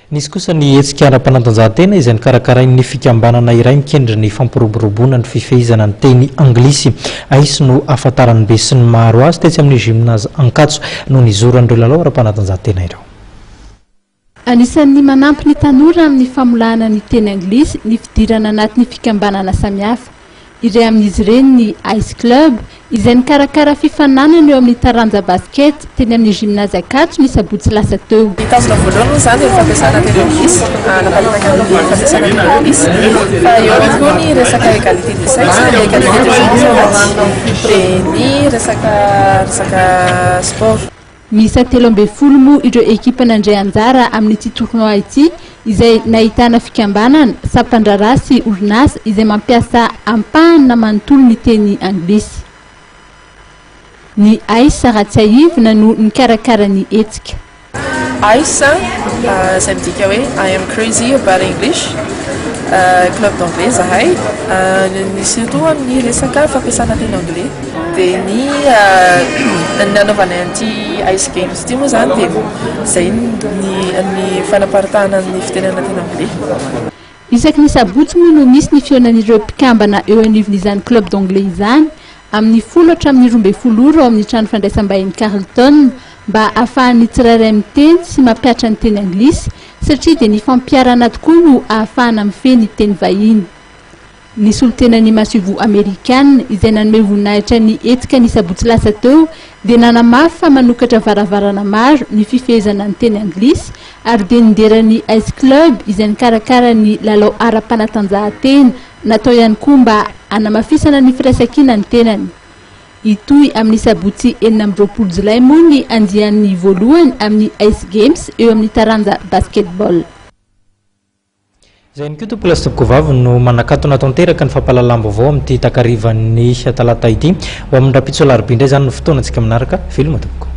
Nisy kosa ny hetsika ara-panatanjahantena izay nikarakarain'ny fikambanana iray mikendry ny fampiroboroboana ny fifehizana ny teny anglisy. Aisy no ahafantarany be sy ny maro azy tetsy amin'ny gymnase Ankatso no nizoran'ireo lalao ara-panatanjahantena ireo. Anisan'ny manampy ny tanora amin'ny famolana ny teny anglisy ny fidirana anatin'ny fikambanana samihafa. Ireo amin'izy ireny ny Ice Club izay nikarakara fifananana eo amin'ny taranja basket teny amin'ny gymnase Ankatso ny sabotsy lasa teo. Tazona voalohany moa zany fampiasana teny anglisy, napalitaka amin'ny fampiasana teny anglisy. Fa eo ihany koa ny resaka égalité des sexes, égalité des genres, dia ny resaka sport. Misa 13 moa ireo ekipa nandray anjara amin'ity tournoi ity izay nahitana fikambanana, sampandrara sy orinasa izay mampiasa ampahana manontolo ny teny anglisy. Ny Aïssa Ratsiaivina no nikarakara ny hetsika. Aïssa, izay midika hoe I am crazy about English, club d'anglais zahay, ny surtout amin'ny resaka fampiasana teny anglais. Dia ny nanaovana an'ity Ice Games ity moa zany dia izay ny fanaparitahana ny fitenenana teny anglais. Isaky ny sabotsy moa no misy ny fionan'ireo mpikambana eo anivon'izany club d'anglais izany amin'ny 10 hatramin'ny 12 ao amin'ny trano fandraisam-bahiny Carlton mba ahafahan'ny tsirairay miteny sy mampiatra ny teny anglisy satria dia ny fampiarana tokoa no ahafahana mifehy ny teny vahiny. Ny solontenan'ny masivo amerikana izay nanome voninahitra ny hetsika ny sabotsy lasa teo dia nanamafy fa manokatra varavarana maro ny fifehezana ny teny anglisy ary dia nideran'ny Ice Club izay nikarakara ny lalao ara-panatanjahantena natao ihany koa mba hanamafisana ny firaisankina ny tenany. Itoy amin'ny sabotsy 19 Jolay moa ny andian'ny voalohany amin'ny Ice Games eo amin'ny taranja basketball. Zay ny plastique vavy no manakatona tanteraka ny fampahalalam-baovao amin'ity takarivan'ny talata ity. Ho amin'ny rapitso alarobia indray zany ny fotoana antsika manaraka. Veloma tompoko.